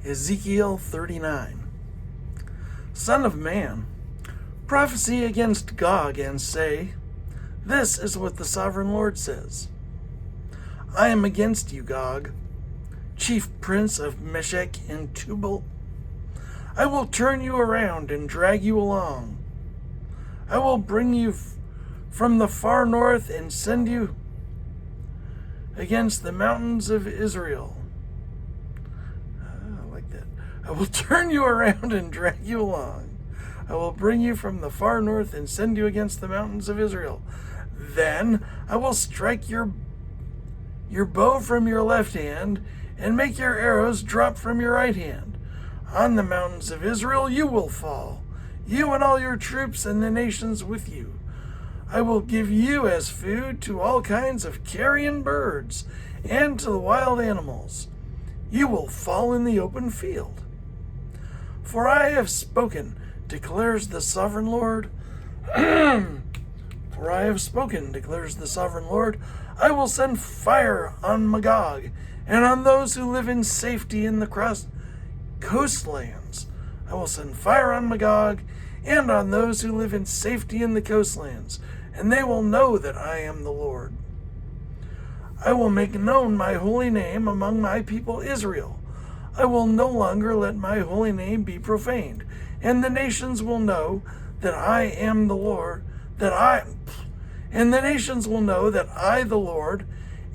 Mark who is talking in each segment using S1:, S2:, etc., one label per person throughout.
S1: Ezekiel 39. Son of man, prophesy against Gog and say, this is what the sovereign Lord says. I am against you, Gog, chief prince of Meshech and Tubal. I will turn you around and drag you along. I will bring you from the far north and send you against the mountains of Israel. I like that. I will turn you around and drag you along. I will bring you from the far north and send you against the mountains of Israel. Then I will strike your bow from your left hand and make your arrows drop from your right hand. On the mountains of Israel you will fall, you and all your troops and the nations with you. I will give you as food to all kinds of carrion birds and to the wild animals. You will fall in the open field. For I have spoken, declares the sovereign Lord. For I have spoken, declares the sovereign Lord. I will send fire on Magog and on those who live in safety in the coastlands. I will send fire on Magog and on those who live in safety in the coastlands, and they will know that I am the Lord. I will make known my holy name among my people Israel. I will no longer let my holy name be profaned, and the nations will know that I am the Lord, and the nations will know that I, the Lord,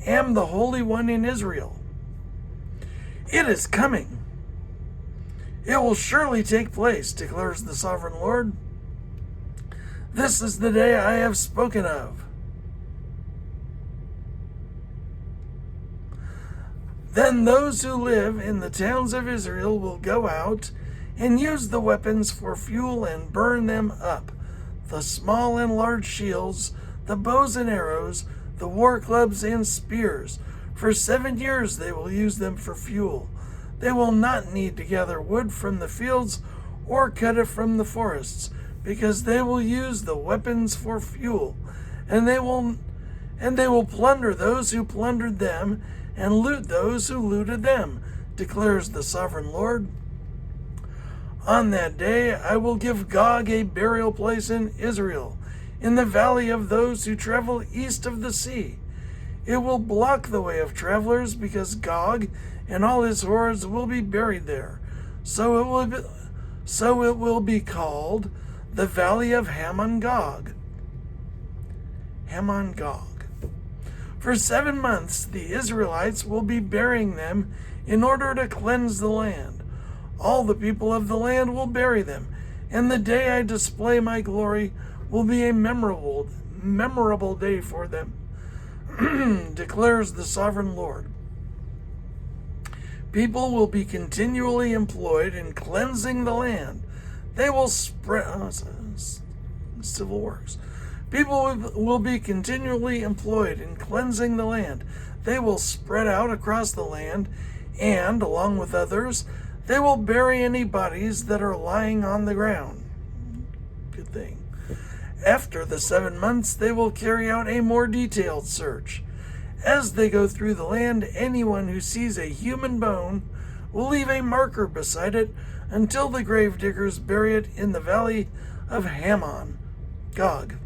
S1: am the Holy One in Israel. It is coming. It will surely take place, declares the sovereign Lord. This is the day I have spoken of. Then those who live in the towns of Israel will go out and use the weapons for fuel and burn them up, the small and large shields, the bows and arrows, the war clubs and spears. For 7 years they will use them for fuel. They will not need to gather wood from the fields or cut it from the forests, because they will use the weapons for fuel, and they will plunder those who plundered them and loot those who looted them, declares the sovereign Lord. On that day I will give Gog a burial place in Israel, in the valley of those who travel east of the sea. It will block the way of travelers, because Gog and all his hordes will be buried there. So it will be called the Valley of Hamon-Gog. Hamon-Gog. For 7 months the Israelites will be burying them in order to cleanse the land. All the people of the land will bury them, and the day I display my glory will be a memorable day for them, declares the sovereign Lord. People will be continually employed in cleansing the land. They will spread civil works. People will be continually employed in cleansing the land. They will spread out across the land, and, along with others, they will bury any bodies that are lying on the ground. Good thing. After the 7 months, they will carry out a more detailed search. As they go through the land, anyone who sees a human bone will leave a marker beside it until the gravediggers bury it in the valley of Hamon-Gog.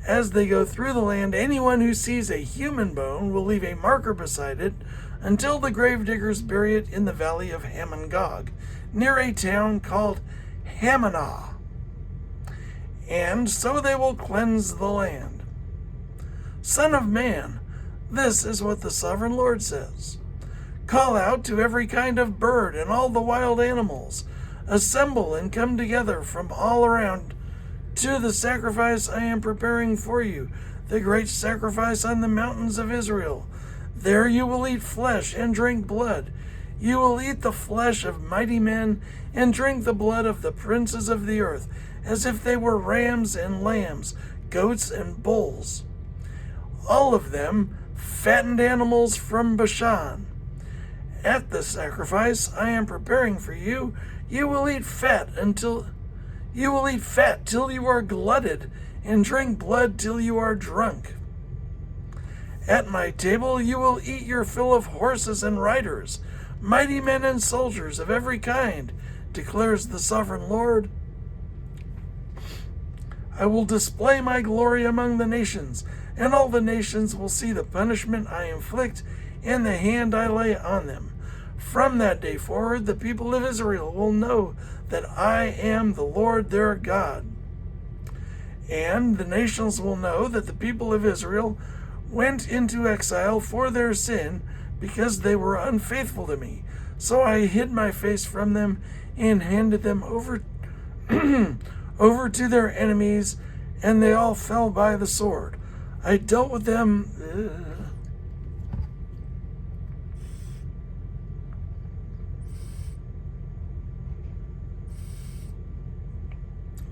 S1: As they go through the land, anyone who sees a human bone will leave a marker beside it until the gravediggers bury it in the valley of Hamon-Gog, near a town called Hamanah. And so they will cleanse the land. Son of man, this is what the sovereign Lord says. Call out to every kind of bird and all the wild animals. Assemble and come together from all around to the sacrifice I am preparing for you, the great sacrifice on the mountains of Israel. There you will eat flesh and drink blood. You will eat the flesh of mighty men and drink the blood of the princes of the earth, as if they were rams and lambs, goats and bulls, all of them fattened animals from Bashan. At the sacrifice I am preparing for you, you will eat fat till you are glutted, and drink blood till you are drunk. At my table you will eat your fill of horses and riders, mighty men and soldiers of every kind, declares the sovereign Lord. I will display my glory among the nations, and all the nations will see the punishment I inflict and the hand I lay on them. From that day forward, the people of Israel will know that I am the Lord their God. And the nations will know that the people of Israel went into exile for their sin, because they were unfaithful to me. So I hid my face from them and handed them over over to their enemies, and they all fell by the sword. I dealt with them.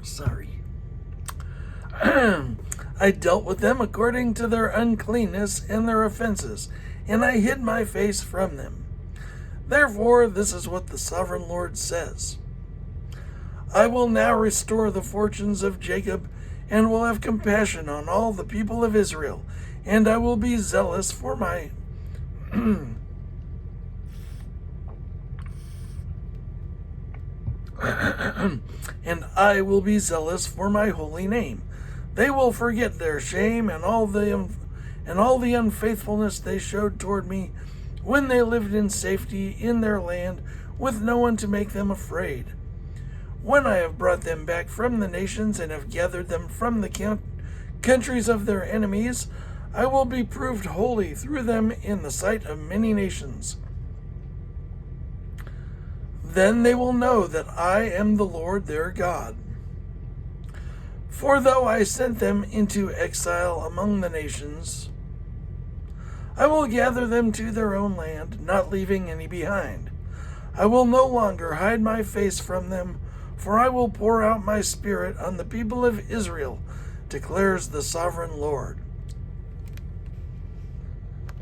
S1: Sorry. I dealt with them according to their uncleanness and their offenses, and I hid my face from them. Therefore, this is what the sovereign Lord says. I will now restore the fortunes of Jacob, and will have compassion on all the people of Israel, and I will be zealous for my and I will be zealous for my holy name. They will forget their shame and all the unfaithfulness they showed toward me when they lived in safety in their land with no one to make them afraid. When I have brought them back from the nations and have gathered them from the countries of their enemies, I will be proved holy through them in the sight of many nations. Then they will know that I am the Lord their God. For though I sent them into exile among the nations, I will gather them to their own land, not leaving any behind. I will no longer hide my face from them, for I will pour out my spirit on the people of Israel, declares the sovereign Lord.